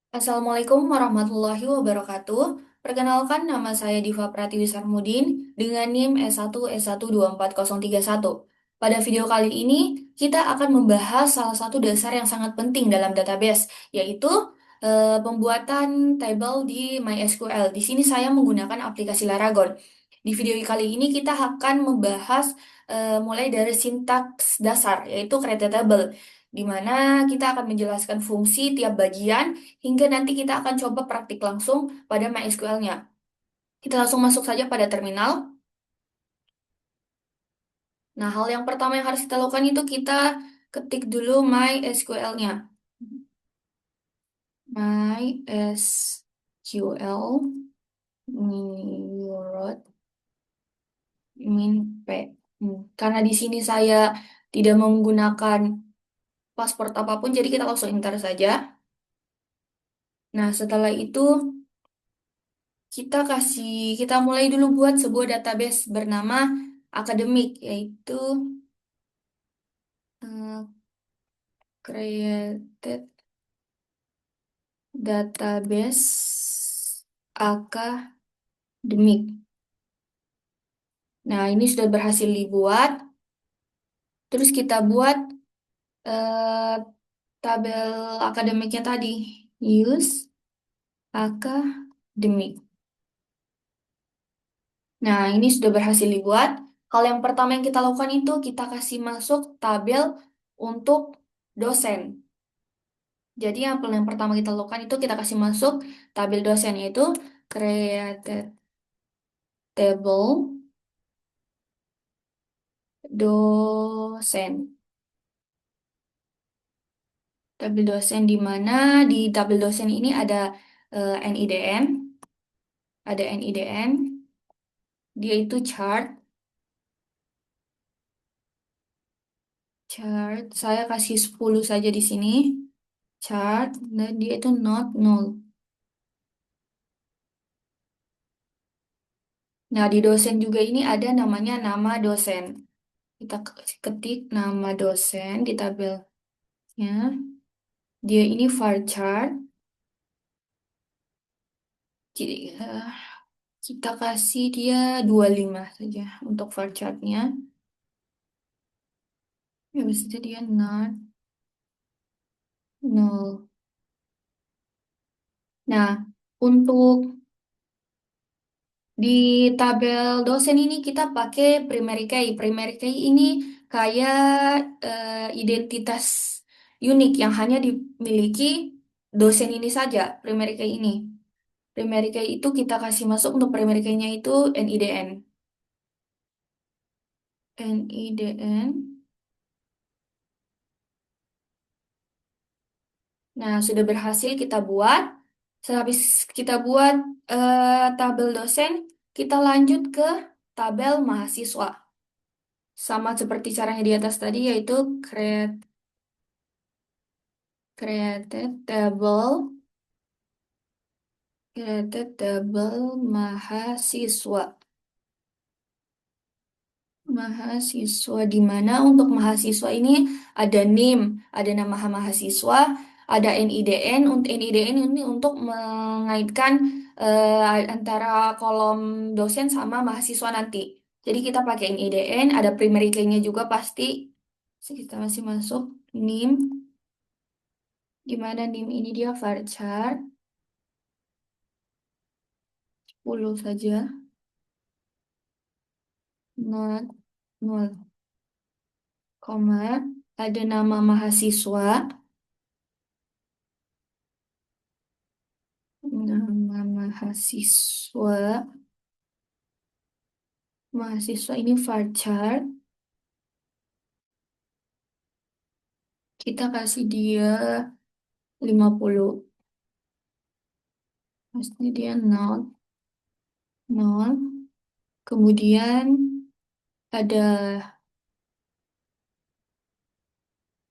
Assalamualaikum warahmatullahi wabarakatuh. Perkenalkan, nama saya Diva Pratiwi Sarmudin dengan NIM S1S12401. Pada video kali ini, kita akan membahas salah satu dasar yang sangat penting dalam database, yaitu pembuatan table di MySQL. Di sini saya menggunakan aplikasi Laragon. Di video kali ini kita akan membahas mulai dari sintaks dasar, yaitu create table, di mana kita akan menjelaskan fungsi tiap bagian hingga nanti kita akan coba praktik langsung pada MySQL-nya. Kita langsung masuk saja pada terminal. Nah, hal yang pertama yang harus kita lakukan itu kita ketik dulu MySQL-nya. MySQL menurut min Karena di sini saya tidak menggunakan pasport apapun, jadi kita langsung enter saja. Nah, setelah itu kita mulai dulu buat sebuah database bernama akademik, yaitu eh, created database akademik. Nah, ini sudah berhasil dibuat. Terus kita buat eh, tabel akademiknya tadi. Use akademik. Nah, ini sudah berhasil dibuat. Hal yang pertama yang kita lakukan itu kita kasih masuk tabel untuk dosen. Jadi yang pertama kita lakukan itu kita kasih masuk tabel dosen, yaitu created table dosen. Tabel dosen di mana di tabel dosen ini ada NIDN, ada NIDN, dia itu chart. Saya kasih 10 saja di sini. Chart dan dia itu not null. Nah, di dosen juga ini ada namanya nama dosen. Kita ketik nama dosen di tabelnya. Dia ini varchar. Jadi kita kasih dia 25 saja untuk varcharnya. Habis itu dia not null. Nah, untuk di tabel dosen ini kita pakai primary key. Primary key ini kayak identitas unik yang hanya dimiliki dosen ini saja, primary key ini. Primary key itu kita kasih masuk untuk primary key-nya itu NIDN. NIDN. Nah, sudah berhasil kita buat. Sehabis kita buat tabel dosen, kita lanjut ke tabel mahasiswa. Sama seperti caranya di atas tadi, yaitu created table, created table mahasiswa. Mahasiswa di mana untuk mahasiswa ini ada NIM, ada nama mahasiswa, ada NIDN. Untuk NIDN ini untuk mengaitkan antara kolom dosen sama mahasiswa nanti. Jadi kita pakai NIDN, ada primary key-nya juga pasti. Kita masih masuk NIM, di mana NIM ini dia varchar 10 saja, not nol, koma, ada nama mahasiswa. Nama mahasiswa, mahasiswa ini varchar. Kita kasih dia 50. Pasti dia not, nol. Kemudian ada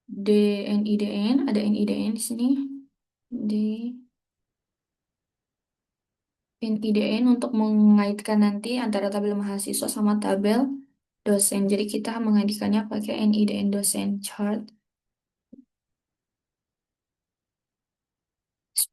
DNIDN, ada NIDN di sini. D NIDN untuk mengaitkan nanti antara tabel mahasiswa sama tabel dosen. Jadi kita mengaitkannya pakai NIDN dosen chart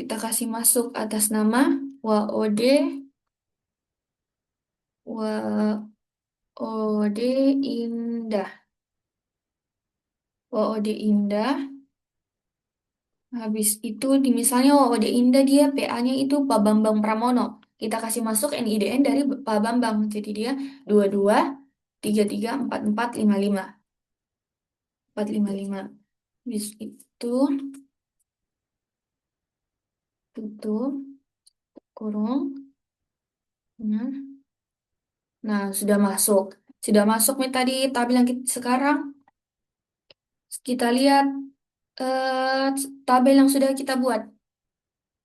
Kita kasih masuk atas nama WOD, WOD Indah. WOD Indah. Habis itu di misalnya WOD Indah dia PA-nya itu Pak Bambang Pramono. Kita kasih masuk NIDN dari Pak Bambang. Jadi dia 22 33 44 55 455. Habis itu tutup kurung. Nah, nah, sudah masuk. Sudah masuk nih tadi tabel yang sekarang kita lihat tabel yang sudah kita buat.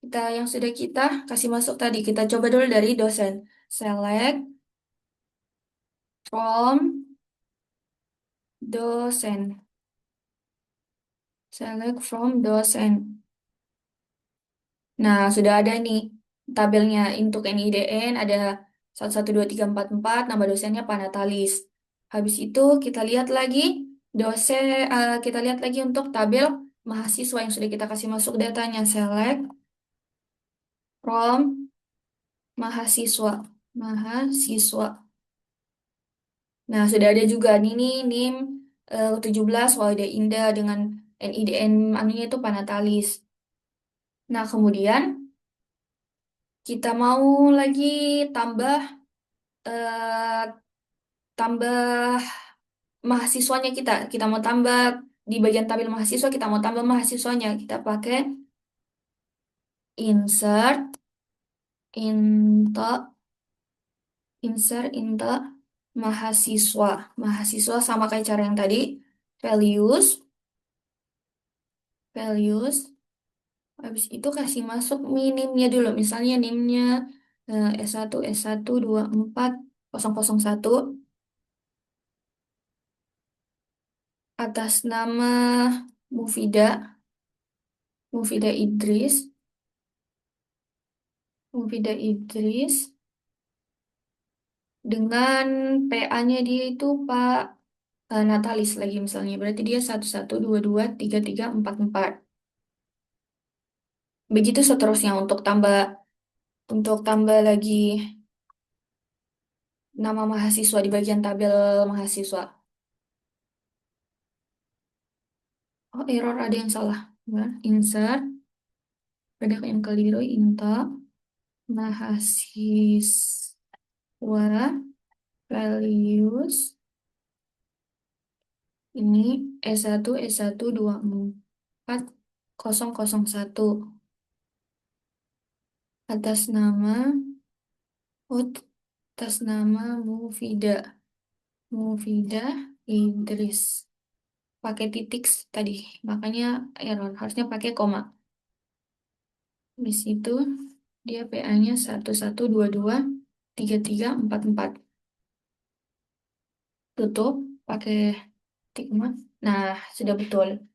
Kita yang sudah kita kasih masuk tadi. Kita coba dulu dari dosen. Select from dosen. Select from dosen. Nah, sudah ada nih tabelnya. Untuk NIDN ada 112344 nama dosennya Pak Natalis. Habis itu kita lihat lagi kita lihat lagi untuk tabel mahasiswa yang sudah kita kasih masuk datanya. Select from mahasiswa. Mahasiswa. Nah, sudah ada juga nih nih NIM 17 Walida Indah dengan NIDN anunya itu Panatalis. Nah, kemudian kita mau lagi tambah eh, tambah mahasiswanya kita. Kita mau tambah di bagian tabel mahasiswa, kita mau tambah mahasiswanya. Kita pakai insert into into mahasiswa. Mahasiswa sama kayak cara yang tadi. Values, values. Habis itu kasih masuk minimnya dulu. Misalnya NIM-nya S1, S1 24001 atas nama Mufida, Mufida Idris, Mufida Idris dengan PA-nya dia itu Pak Natalis lagi misalnya. Berarti dia 11223344. Begitu seterusnya untuk tambah lagi nama mahasiswa di bagian tabel mahasiswa. Oh, error ada yang salah. Nah, insert, ada yang keliru, into mahasiswa values ini S1 S1 24 001 atas nama oh, atas nama Mufida Idris pakai titik tadi makanya error harusnya pakai koma. Habis itu dia PA-nya 11223344. Tutup pakai tikma. Nah, sudah betul.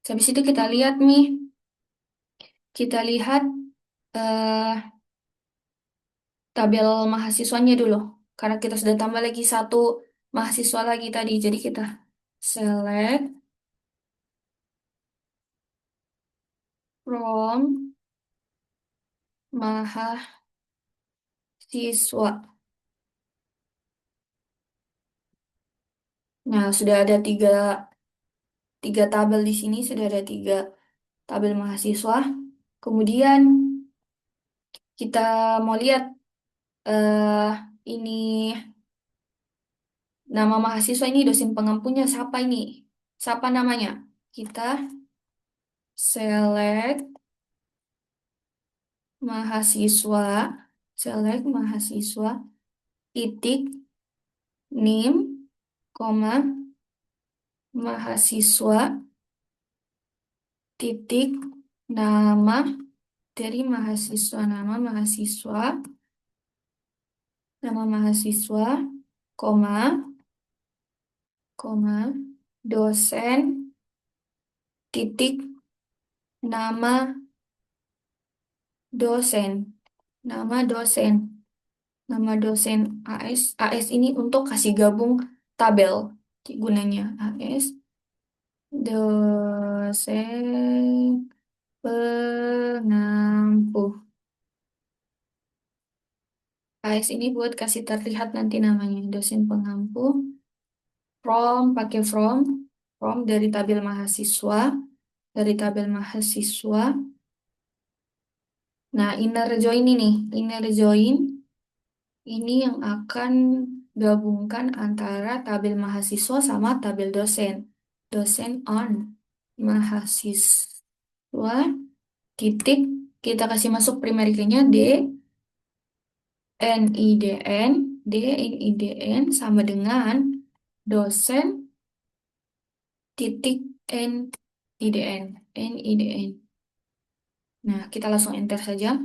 Habis itu kita lihat nih, kita lihat eh, tabel mahasiswanya dulu. Karena kita sudah tambah lagi satu mahasiswa lagi tadi. Jadi kita select from mahasiswa. Nah, sudah ada tiga tabel di sini, sudah ada tiga tabel mahasiswa. Kemudian kita mau lihat eh, ini nama mahasiswa ini dosen pengampunya siapa ini? Siapa namanya? Kita select mahasiswa, select mahasiswa, titik, NIM, koma, mahasiswa, titik, nama dari mahasiswa, nama mahasiswa, koma, koma, dosen, titik, nama dosen, nama dosen, nama dosen AS. AS ini untuk kasih gabung tabel gunanya AS dosen pengampu. AS ini buat kasih terlihat nanti namanya, dosen pengampu. From dari tabel mahasiswa, dari tabel mahasiswa. Nah, inner join ini, inner join ini yang akan gabungkan antara tabel mahasiswa sama tabel dosen. Dosen on mahasiswa titik kita kasih masuk primary key-nya DNIDN sama dengan dosen titik NIDN. Nah, kita langsung enter saja.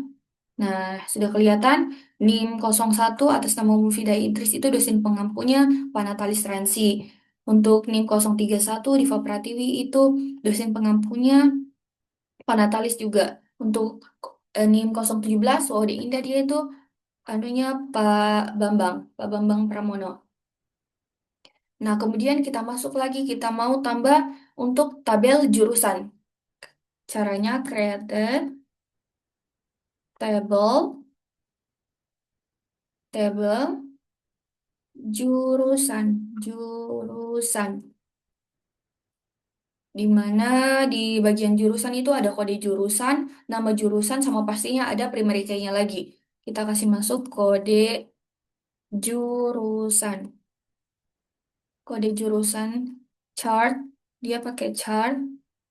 Nah, sudah kelihatan NIM 01 atas nama Mufidah Idris itu dosen pengampunya Panatalis Ransi. Untuk NIM 031 Diva Pratiwi itu dosen pengampunya Panatalis juga. Untuk NIM 017 Wahode Indah dia itu anunya Pak Bambang Pramono. Nah, kemudian kita masuk lagi, kita mau tambah untuk tabel jurusan. Caranya created table jurusan, di mana di bagian jurusan itu ada kode jurusan, nama jurusan sama pastinya ada primary key-nya lagi. Kita kasih masuk jurusan, kode jurusan chart, dia pakai chart.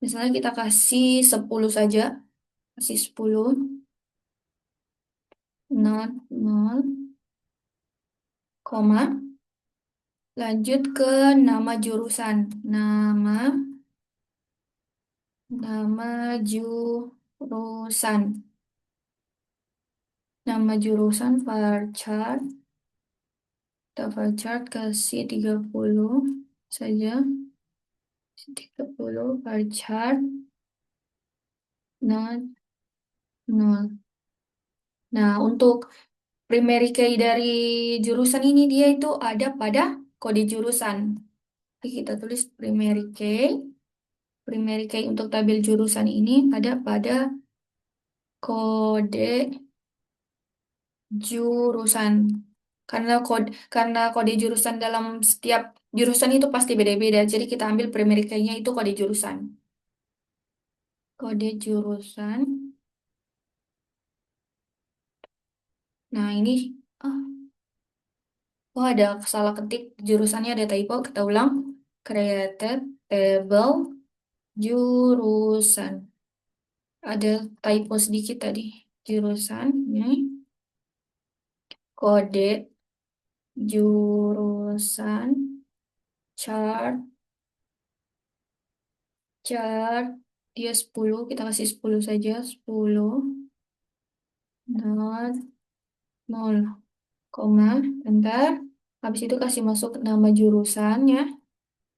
Misalnya kita kasih 10 saja, kasih 10, not, nol, koma, lanjut ke nama jurusan, nama jurusan. Nama jurusan varchar. Kita varchar kasih 30 saja. 30 varchar not nol. Nah, untuk primary key dari jurusan ini dia itu ada pada kode jurusan. Kita tulis primary key untuk tabel jurusan ini ada pada kode jurusan. Karena kode jurusan dalam setiap jurusan itu pasti beda-beda. Jadi kita ambil primary key-nya itu kode jurusan. Kode jurusan. Nah, ini oh, ada salah ketik jurusannya ada typo. Kita ulang. Created table jurusan. Ada typo sedikit tadi. Jurusan ini kode jurusan chart chart dia 10 kita kasih 10 saja 10 nol nol koma enter. Habis itu kasih masuk nama jurusannya,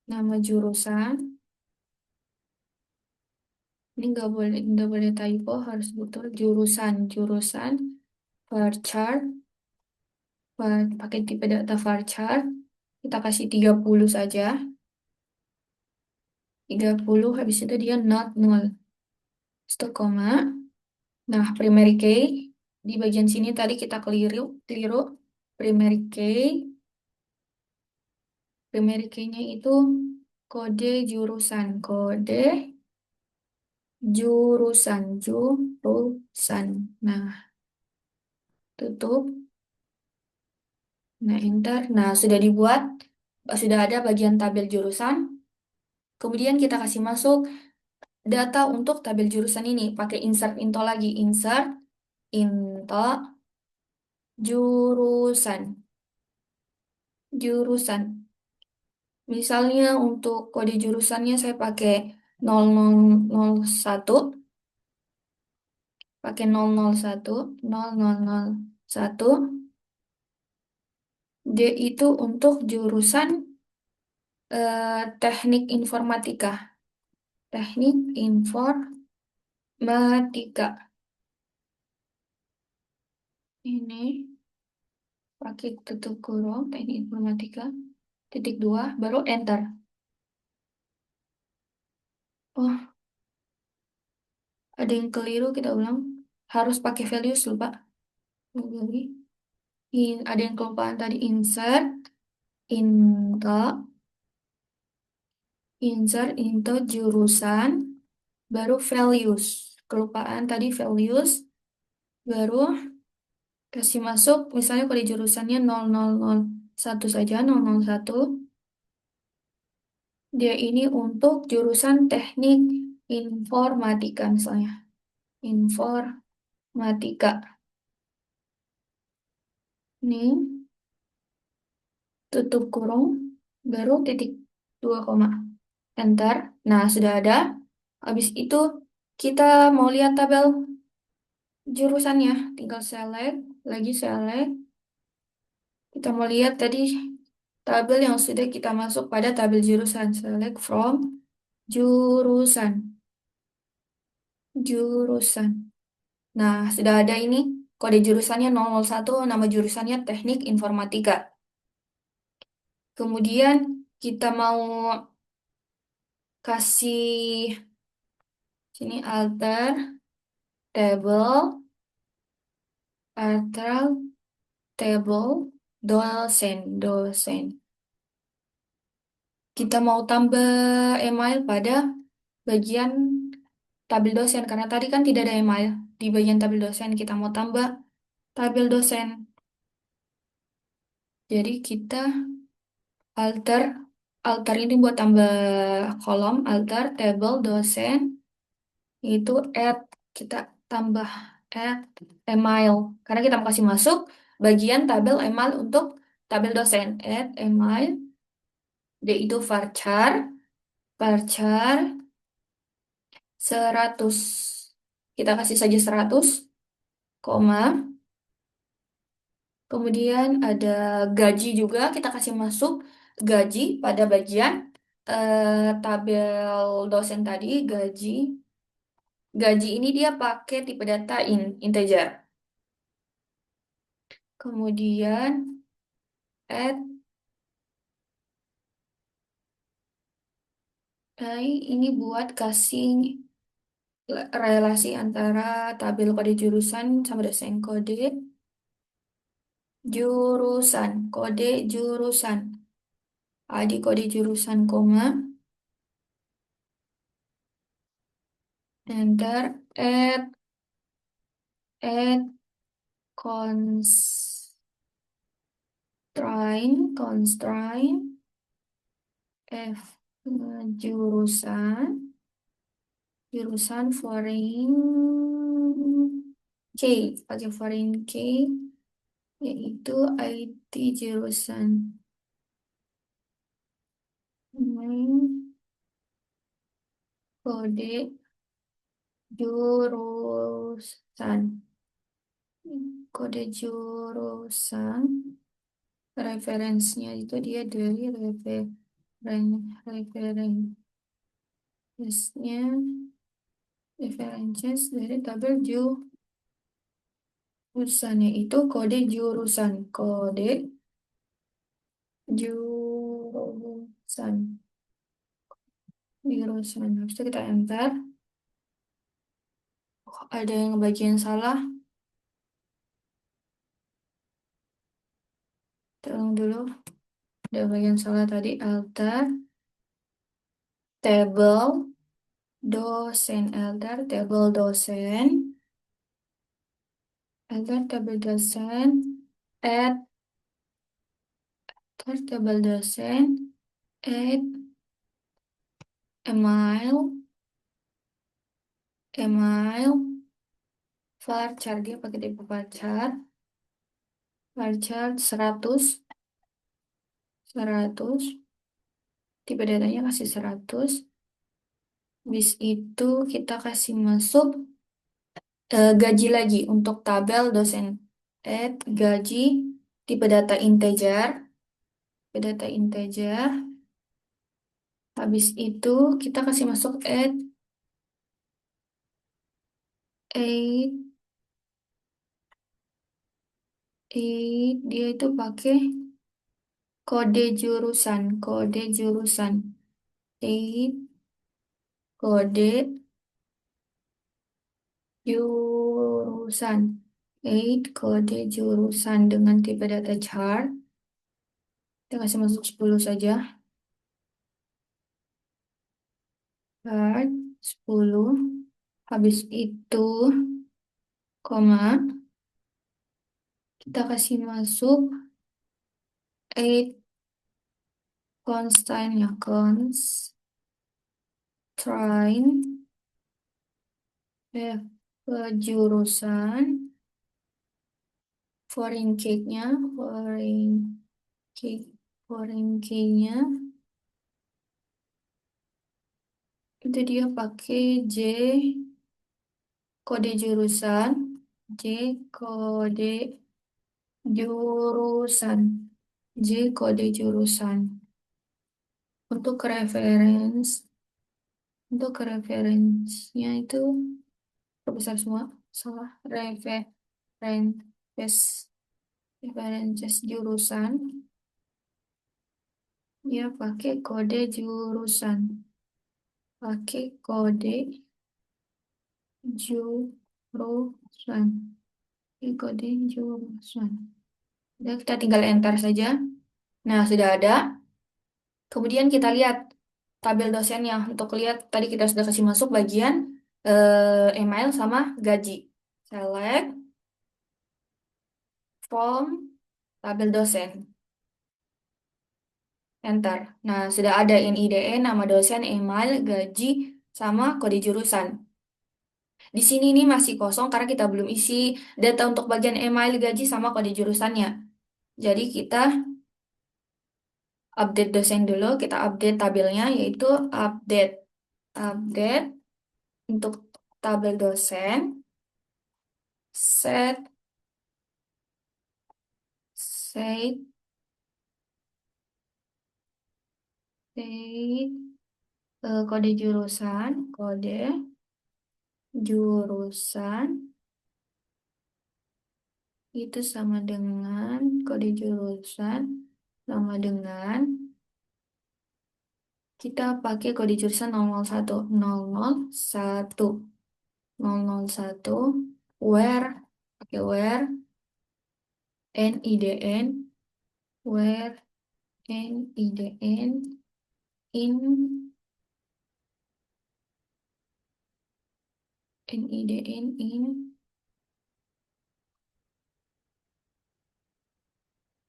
nama jurusan ini nggak boleh typo, harus betul jurusan jurusan varchar, pakai tipe data varchar kita kasih 30 saja, 30 habis itu dia not nol stop koma. Nah, primary key di bagian sini tadi kita keliru, keliru. Primary key, primary key-nya itu kode jurusan, kode jurusan. Nah, tutup. Nah, enter. Nah, sudah dibuat, sudah ada bagian tabel jurusan. Kemudian kita kasih masuk data untuk tabel jurusan ini. Pakai insert into lagi. Insert into jurusan. Jurusan. Misalnya untuk kode jurusannya saya pakai 0001, pakai 001, 0001. D itu untuk jurusan teknik informatika. Teknik informatika. Ini pakai tutup kurung, teknik informatika. Titik 2, baru enter. Oh, Ada yang keliru, kita ulang. Harus pakai values lupa. Lagi. Ada yang kelupaan tadi. Into, insert into jurusan, baru values. Kelupaan tadi values, baru kasih masuk, misalnya kalau di jurusannya 0001 saja, 001. Dia ini untuk jurusan teknik informatika misalnya. Informatika. Ini tutup kurung, baru titik 2 koma. Enter. Nah, sudah ada. Habis itu kita mau lihat tabel jurusannya. Tinggal select, lagi select. Kita mau lihat tadi tabel yang sudah kita masuk pada tabel jurusan. Select from jurusan. Jurusan. Nah, sudah ada ini. Kode jurusannya 001, nama jurusannya Teknik Informatika. Kemudian kita mau kasih sini table, alter table, dosen. Kita mau tambah email pada bagian tabel dosen karena tadi kan tidak ada email di bagian tabel dosen. Kita mau tambah tabel dosen. Jadi kita alter alter ini buat tambah kolom, alter table dosen itu add, kita tambah add email karena kita mau kasih masuk bagian tabel email untuk tabel dosen. Add email, dia itu varchar 100, kita kasih saja 100 koma, kemudian ada gaji juga, kita kasih masuk gaji pada bagian tabel dosen tadi. Gaji ini dia pakai tipe data integer. Kemudian add ini buat kasih relasi antara tabel kode jurusan sama dosen. Kode jurusan. Di kode jurusan koma, enter, add constraint f jurusan foreign K, pakai foreign K, yaitu IT jurusan. Kode jurusan. Kode jurusan. Referensinya itu dia dari referensinya references dari tabel jurusannya itu kode jurusan jurusan. Habis itu kita enter. Oh, ada yang bagian salah. Tolong dulu. Ada bagian salah tadi. Table table dosen, add table dosen, add email varchar, dia pakai tipe varchar 100 tipe datanya kasih 100. Habis itu kita kasih masuk gaji lagi untuk tabel dosen. Add gaji tipe data integer. Habis itu kita kasih masuk add, dia itu pakai kode jurusan. Add kode jurusan. 8 kode jurusan dengan tipe data chart. Kita kasih masuk 10 saja. Chart 10. Habis itu, koma. Kita kasih masuk 8 constraint ya. Constraint. Jurusan. Foreign key-nya. Key. Foreign key-nya. Itu dia pakai kode jurusan. J kode jurusan. J kode jurusan. Untuk referensinya itu terbesar semua. Salah. References jurusan. Ya pakai kode jurusan. Pakai kode jurusan. Pakai kode jurusan. Udah, kita tinggal enter saja. Nah, sudah ada. Kemudian kita lihat tabel dosennya. Untuk lihat, tadi kita sudah kasih masuk bagian email sama gaji. Select form tabel dosen. Enter. Nah, sudah ada NIDN, nama dosen, email, gaji, sama kode jurusan. Di sini ini masih kosong karena kita belum isi data untuk bagian email, gaji, sama kode jurusannya. Jadi kita update dosen dulu, kita update tabelnya, yaitu update update untuk tabel dosen, set set set kode jurusan, jurusan itu sama dengan kode jurusan sama dengan kita pakai kode jurusan 001 001 001 where pakai NIDN where NIDN in NIDN in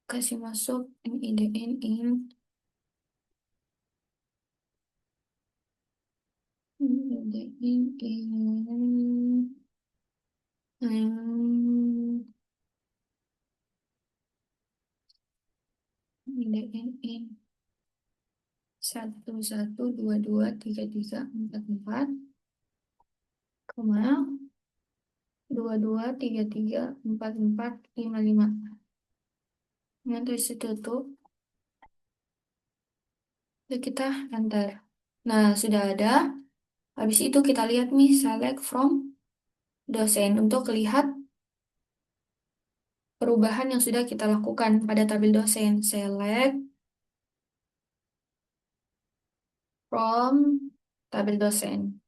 kasih masuk NIDN in NIDN NIDN in 11223344 koma 22334455. Nanti tutup. Lalu kita enter. Nah, sudah ada. Habis itu kita lihat nih, select from dosen untuk lihat perubahan yang sudah kita lakukan pada tabel dosen. Select from tabel dosen.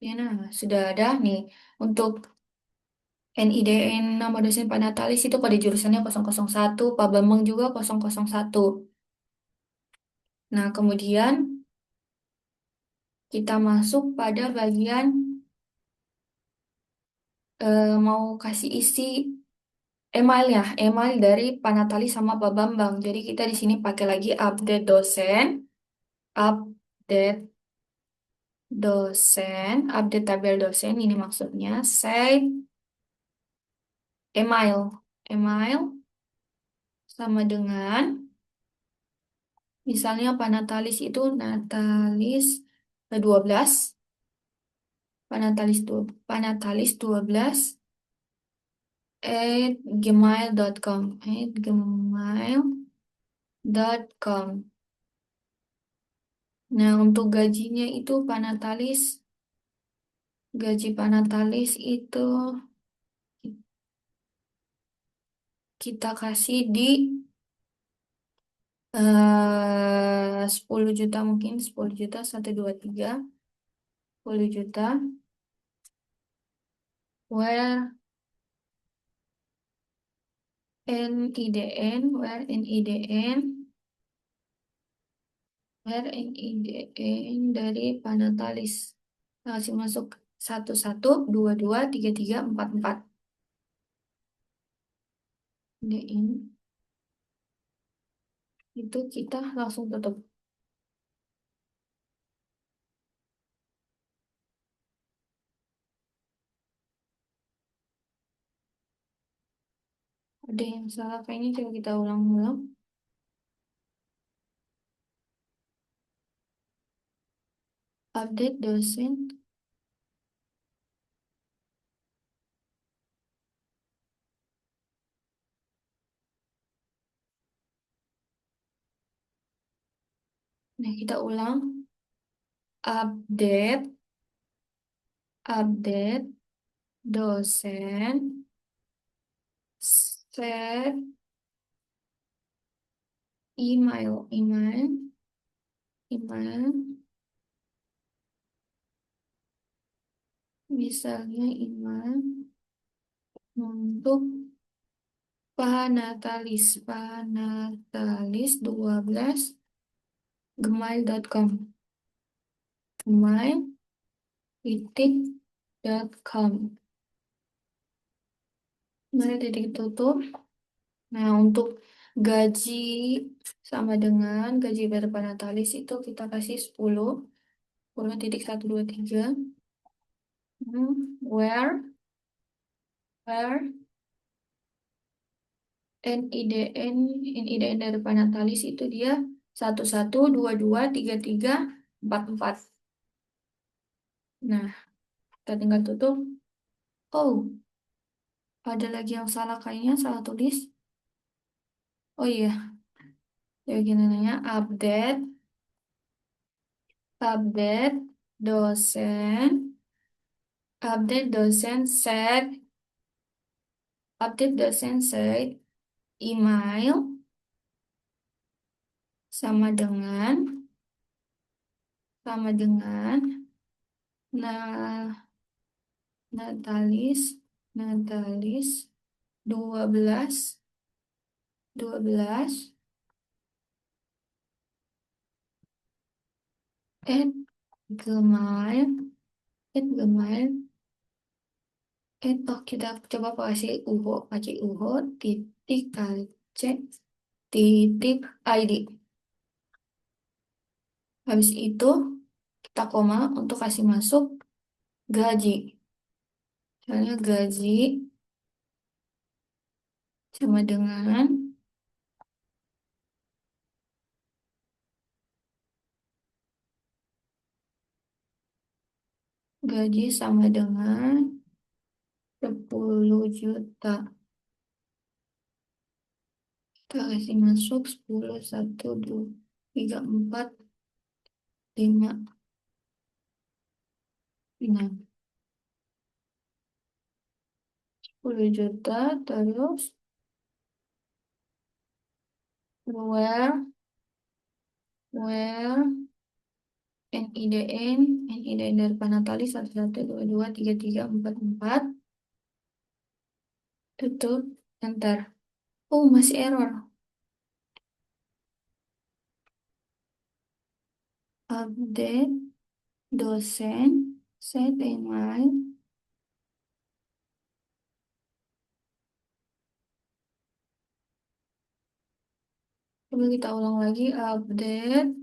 Ya, nah, sudah ada nih. Untuk NIDN nama dosen Pak Natalis itu kode jurusannya 001, Pak Bambang juga 001. Nah, kemudian kita masuk pada bagian mau kasih isi email ya, email dari Pak Natali sama Pak Bambang. Jadi kita di sini pakai lagi update update tabel dosen. Ini maksudnya set email sama dengan misalnya Pak Natalis itu Natalis 12, Pak Natalis 12 gmail.com. Nah, untuk gajinya itu gaji Panatalis itu kita kasih di 10 juta mungkin, 10 juta, 1, 2, 3, 10 juta. where NIDN, where NIDN dari Panatalis. Langsung masuk 11, 22, 33, 44. DN itu kita langsung tutup. Ada yang salah kayaknya, coba kita ulang-ulang. Update dosen. Nah, kita ulang. Update, update dosen, set email, misalnya email untuk panatalis 12 gmail.com, gmail.com. Mari titik tutup. Nah, untuk gaji sama dengan gaji berpanatalis itu kita kasih 10.123. Where NIDN dari Panatalis itu dia 11, 22, 33, 44. Nah, kita tinggal tutup. Oh, ada lagi yang salah kayaknya, salah tulis. Oh iya, ya gini nanya, update dosen, update dosen set, update dosen set email sama dengan nah Natalis 12 at Gmail Gmail oh kita coba pakai uho titik kc titik id. Habis itu kita koma untuk kasih masuk gaji. Soalnya gaji sama dengan gaji sama dengan 10 juta. Kita kasih masuk 10, 1, 2, 3, 4, 5, 6. 10 juta, terus where NIDN dari Panatali 11, 22, 33, 44. Tutup, enter. Oh, masih error. Update dosen set email. Coba kita ulang lagi. Update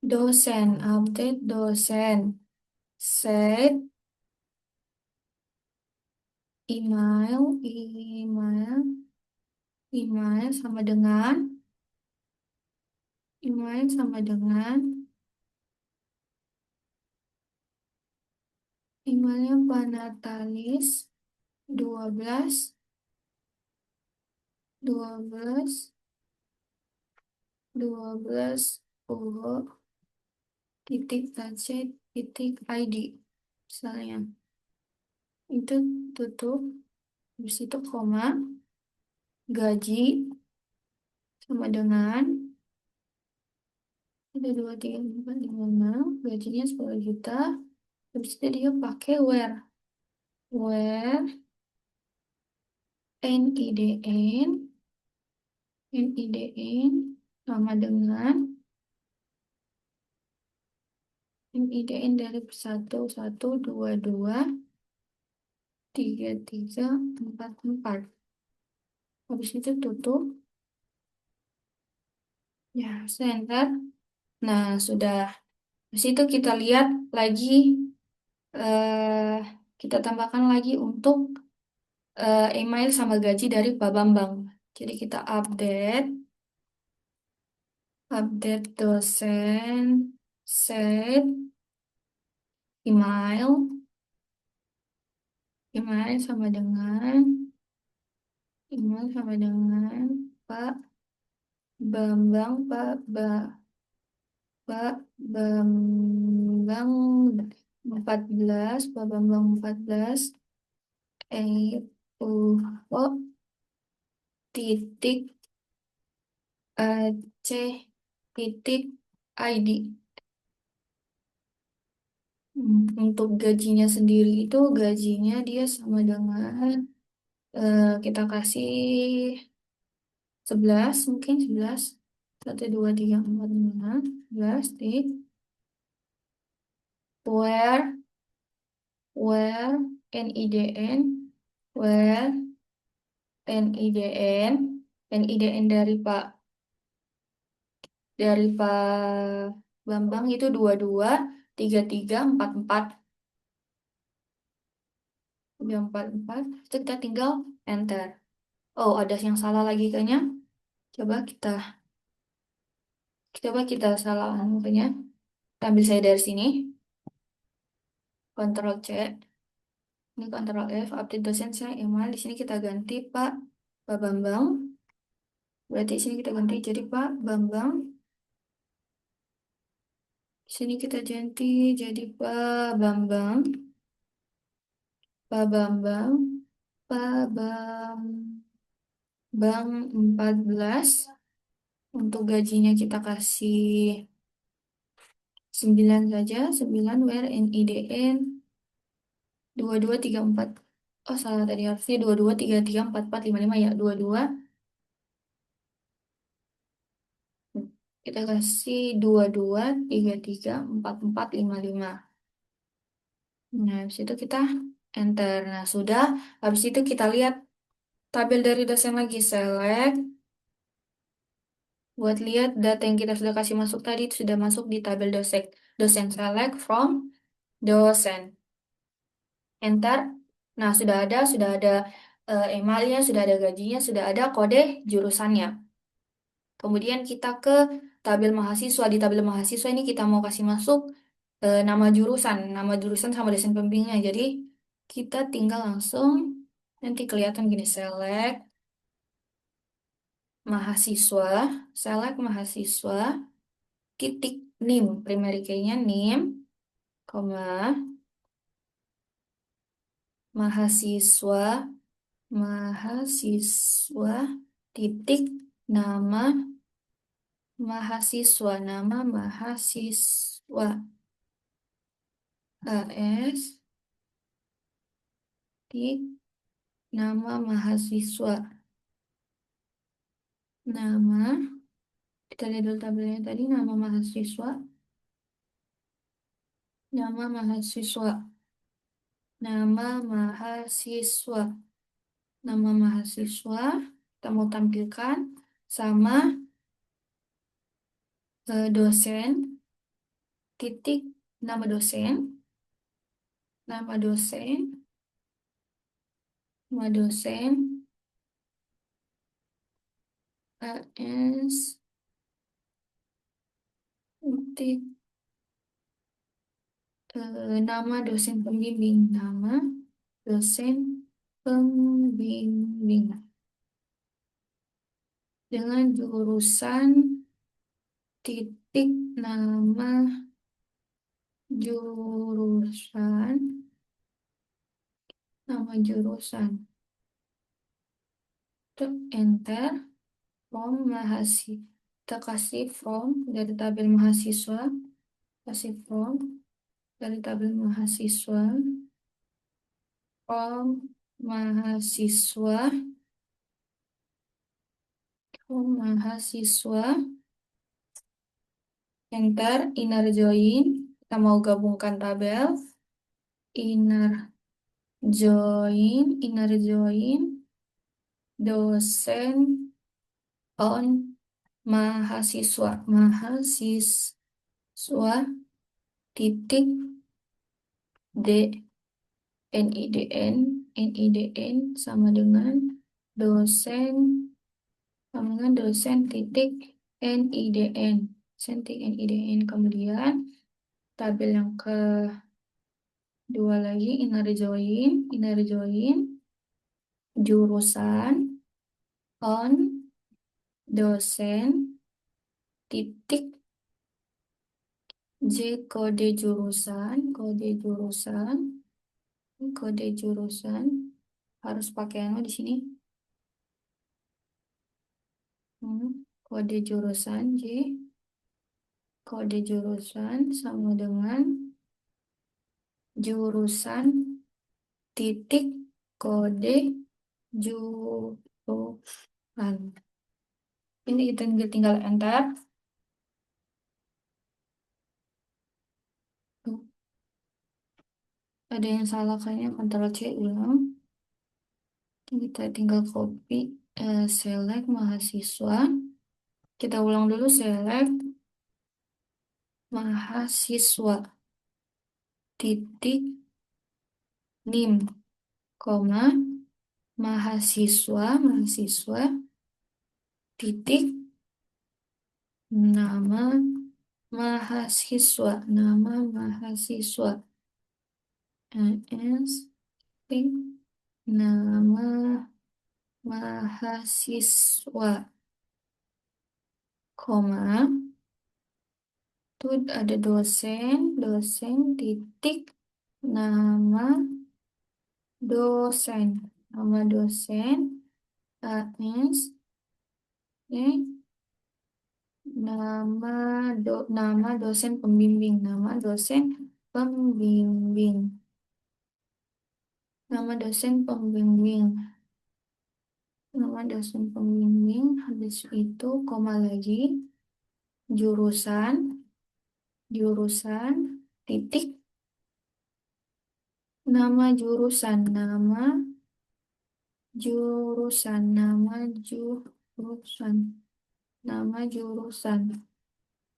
dosen set email sama dengan emailnya Panatalis 12 uho titik kc titik id misalnya. Itu tutup, habis itu koma, gaji sama dengan ada 2, 3, 4, 5, 6, gajinya 10 juta. Habis itu dia pakai where. where NIDN, NIDN sama dengan NIDN dari satu satu dua dua tiga tiga empat empat. Habis itu tutup. Ya, center. Nah, sudah. Habis itu kita lihat lagi, eh, kita tambahkan lagi untuk email sama gaji dari Pak Bambang. Jadi kita update dosen, set, email sama dengan, email sama dengan Pak Bambang, Pak Bambang 14, Pak Bambang 14, oh, titik C titik ID. Untuk gajinya sendiri itu gajinya dia sama dengan, kita kasih 11 mungkin 11 1 2 3 4 5 11 di where where NIDN, where NIDN, NIDN dari Pak Bambang itu 22 33 44 344. Itu kita tinggal enter. Oh, ada yang salah lagi kayaknya. Coba kita coba kita salah anunya. Kita ambil saya dari sini. Ctrl C. Ini Ctrl F. Update dosen saya email. Di sini kita ganti Pak Bambang. Berarti di sini kita ganti jadi Pak Bambang. Di sini kita ganti jadi Pak Bambang. Pak Bambang. Pak Bambang 14. Untuk gajinya kita kasih 9 saja. 9 where NIDN 2234. Oh, salah tadi, harusnya 22334455 ya. 22 kita kasih 22334455. Nah, habis itu kita enter. Nah, sudah. Habis itu kita lihat tabel dari dosen lagi. Select. Buat lihat data yang kita sudah kasih masuk tadi itu sudah masuk di tabel dosen. Dosen select from dosen. Enter. Nah, sudah ada emailnya, sudah ada gajinya, sudah ada kode jurusannya. Kemudian kita ke tabel mahasiswa. Di tabel mahasiswa ini kita mau kasih masuk nama jurusan sama dosen pembimbingnya. Jadi kita tinggal langsung, nanti kelihatan gini, mahasiswa, select mahasiswa, titik NIM, primary key-nya NIM, koma, mahasiswa, mahasiswa, titik nama mahasiswa, nama mahasiswa, AS, titik nama mahasiswa, nama, kita lihat dulu tabelnya tadi, nama mahasiswa, nama mahasiswa, nama mahasiswa, nama mahasiswa, kita mau tampilkan, sama dosen, titik nama dosen, nama dosen, nama dosen, AS, titik nama dosen pembimbing, nama dosen pembimbing dengan jurusan, titik nama jurusan, nama jurusan, Tuk, enter. From mahasiswa, kita kasih from dari tabel mahasiswa, kasih from dari tabel mahasiswa, from mahasiswa, mahasiswa, enter, inner join, kita mau gabungkan tabel, inner join, dosen on mahasiswa, titik D, NIDN sama dengan dosen, titik NIDN, kemudian tabel yang kedua lagi inner join, jurusan on dosen titik J, kode jurusan harus pakai anu di sini. Kode jurusan J, kode jurusan sama dengan jurusan titik kode jurusan. Ini kita tinggal enter. Ada yang salah kayaknya, Ctrl C ulang. Kita tinggal copy, select mahasiswa. Kita ulang dulu, select mahasiswa titik nim, koma mahasiswa titik nama mahasiswa, s titik nama mahasiswa, koma itu ada dosen titik nama dosen, AS nama dosen pembimbing, nama dosen pembimbing, habis itu koma lagi, jurusan titik nama jurusan,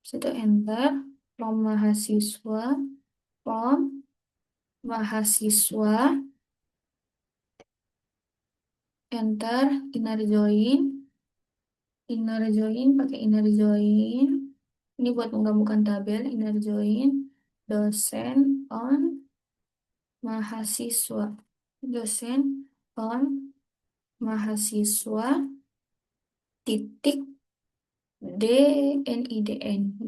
Setelah enter, from mahasiswa, enter, pakai inner join. Ini buat menggabungkan tabel, inner join, dosen on mahasiswa, titik DNIDN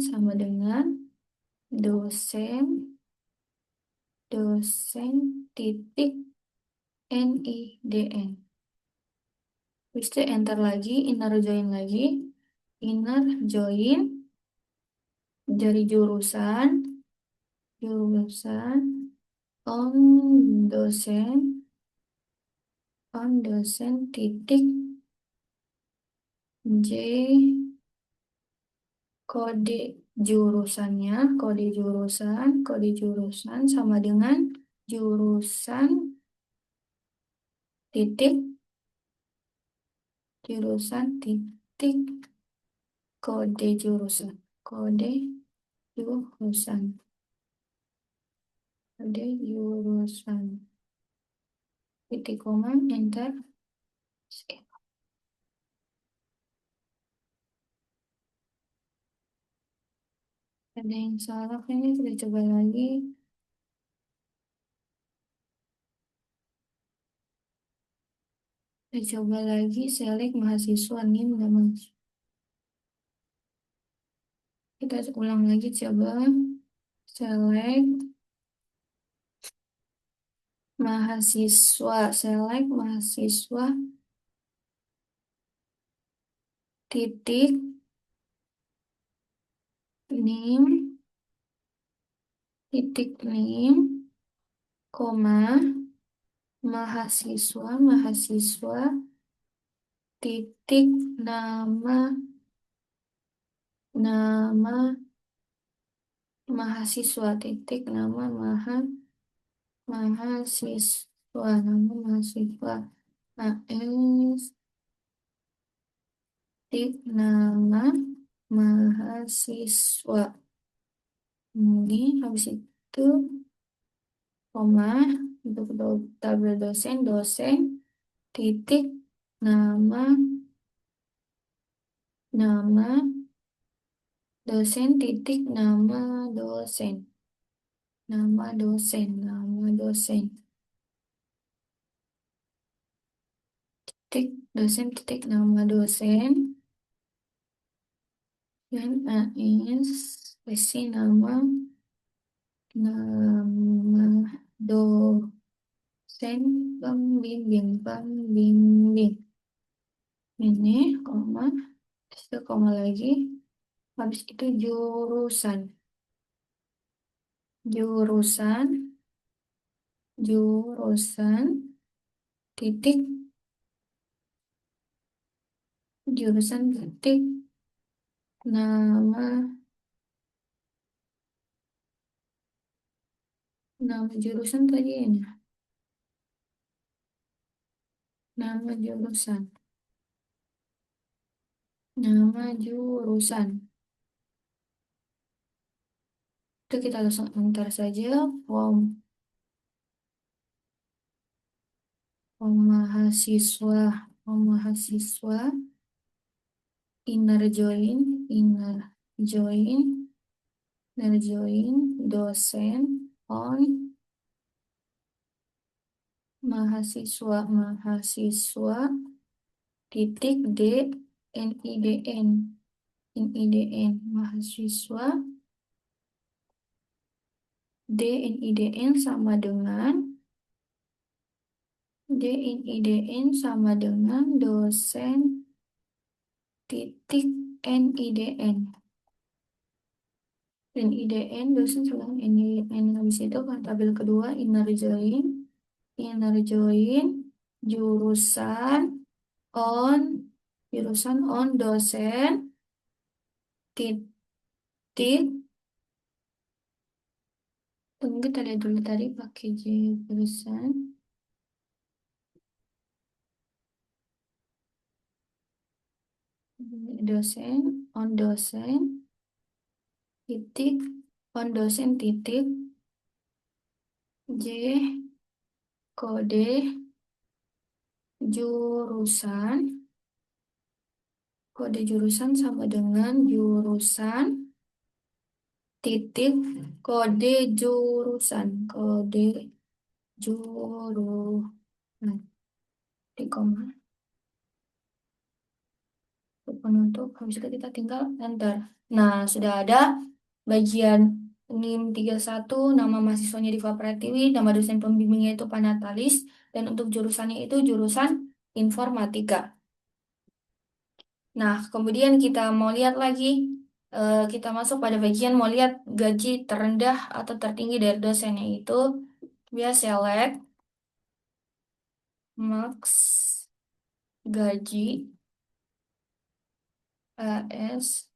sama dengan dosen titik NIDN. Habis itu enter lagi, inner join dari jurusan on dosen titik J, kode jurusan sama dengan jurusan titik kode jurusan titik koma, enter. Ada yang salah kayaknya, kita coba lagi. Select mahasiswa nim nama. Kita ulang lagi, coba select mahasiswa titik nim titik NIM, koma, mahasiswa, mahasiswa, titik nama, nama mahasiswa, titik nama mahasiswa, nama mahasiswa, AS, titik nama mahasiswa. Ini habis itu koma untuk tabel dosen, dosen, titik nama nama dosen, titik nama dosen, nama dosen, nama dosen, titik dosen, titik nama dosen, dan AS spasi nama dosen pembimbing ini koma, itu koma lagi, habis itu jurusan, jurusan, jurusan, titik, jurusan, titik nama, nama jurusan tadi ini, nama jurusan, nama jurusan. Itu kita langsung enter saja form, form mahasiswa, form mahasiswa, inner join, inner join, inner join, dosen on mahasiswa, mahasiswa, titik D NIDN, NIDN, mahasiswa, D NIDN sama dengan DNIDN sama dengan dosen titik NIDN. NIDN dosen sama NIDN. Habis itu kan tabel kedua inner join jurusan on, jurusan on dosen titik, tunggu kita lihat dulu tadi pakai jurusan dosen on dosen titik on dosen titik J kode jurusan, kode jurusan sama dengan jurusan titik kode jurusan, kode jurusan di koma untuk penutup. Habis itu kita tinggal enter. Nah, sudah ada bagian NIM 31, nama mahasiswanya Diva Pratiwi, nama dosen pembimbingnya itu Panatalis, dan untuk jurusannya itu jurusan informatika. Nah, kemudian kita mau lihat lagi, kita masuk pada bagian mau lihat gaji terendah atau tertinggi dari dosennya itu, dia select max gaji AS,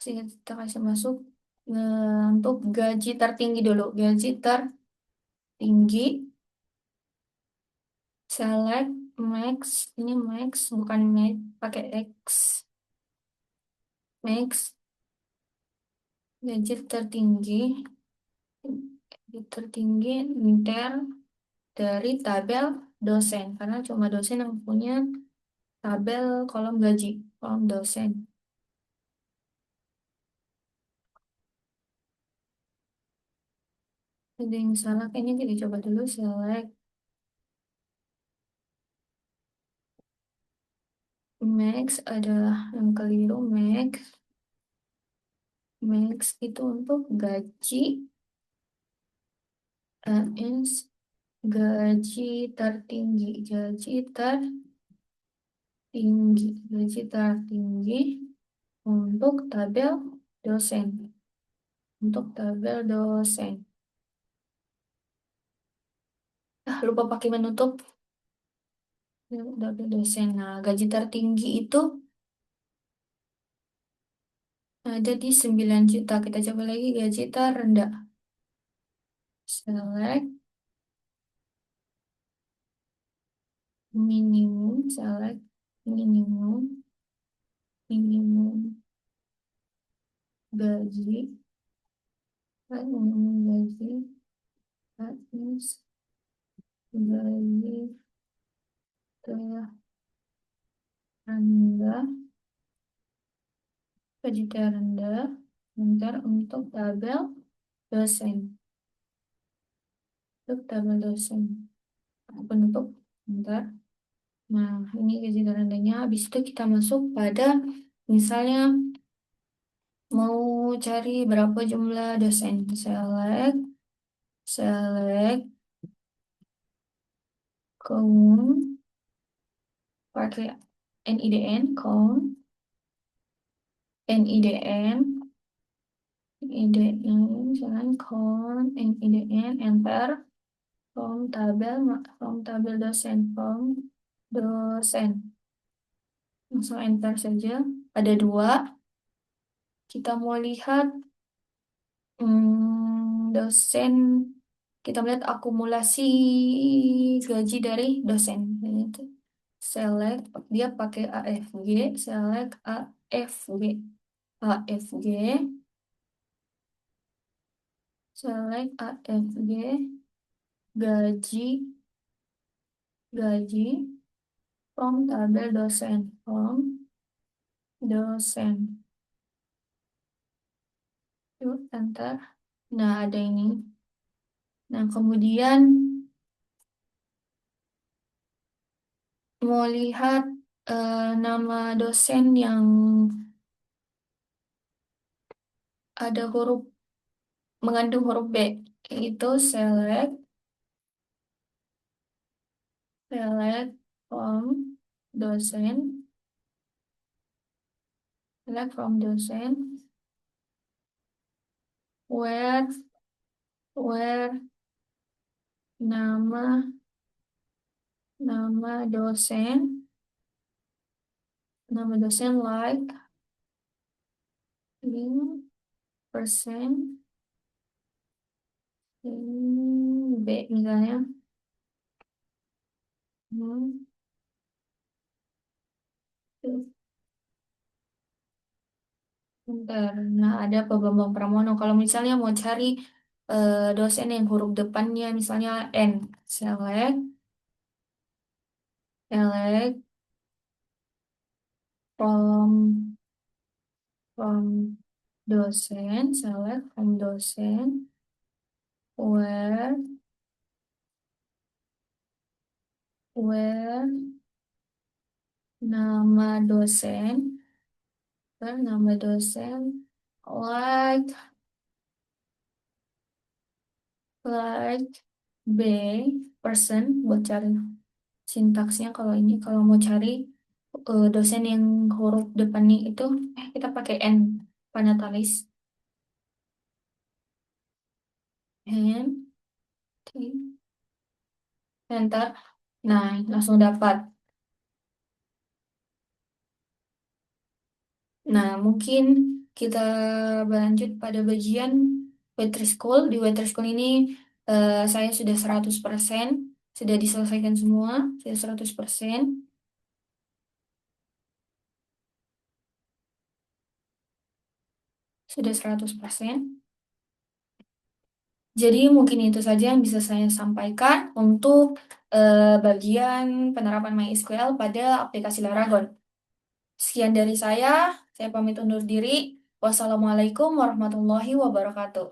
kita kasih masuk untuk gaji tertinggi dulu, gaji tertinggi, select max, ini max bukan max, pakai X, max gaji tertinggi, gaji tertinggi enter dari tabel dosen karena cuma dosen yang punya tabel kolom gaji, kolom dosen. Ada yang salah kayaknya, kita coba dulu select max, adalah yang keliru. Max itu untuk gaji AS, gaji tertinggi, gaji tertinggi untuk tabel dosen, untuk tabel dosen. Lupa pakai menutup. Double dosen. Nah, gaji tertinggi itu ada di 9 juta. Kita coba lagi gaji terendah. Select minimum, select minimum, minimum gaji, minimum gaji, harus gaji terendah, gaji terendah, bentar untuk tabel dosen, untuk tabel dosen, penutup, bentar. Nah, ini gaji terendahnya. Habis itu kita masuk pada misalnya mau cari berapa jumlah dosen. Select, select, count, pakai NIDN, count, NIDN, NIDN, misalnya count, NIDN, enter, from tabel dosen, from dosen. Langsung enter saja. Ada dua. Kita mau lihat dosen, kita melihat akumulasi gaji dari dosen. Itu select, dia pakai AFG, select AFG, AFG, select AFG, gaji, gaji, from tabel dosen, from dosen. Yuk, enter. Nah, ada ini. Nah, kemudian mau lihat nama dosen yang ada huruf mengandung huruf B, itu select, select from dosen, select from dosen, where nama nama dosen, nama dosen like in persen in B misalnya. Hmm, Bentar. Nah, ada Pak Bambang Pramono. Kalau misalnya mau cari dosen yang huruf depannya misalnya N, select, select from dosen, select from dosen, where nama dosen, nama dosen, like like B person buat cari sintaksnya. Kalau ini kalau mau cari dosen yang huruf depannya itu kita pakai N Panatalis, N T, enter. Nah, langsung dapat. Nah, mungkin kita berlanjut pada bagian Waitress School. Di Waitress School ini saya sudah 100%, sudah diselesaikan semua, sudah 100%, sudah 100%. Jadi mungkin itu saja yang bisa saya sampaikan untuk bagian penerapan MySQL pada aplikasi Laragon. Sekian dari saya pamit undur diri. Wassalamualaikum warahmatullahi wabarakatuh.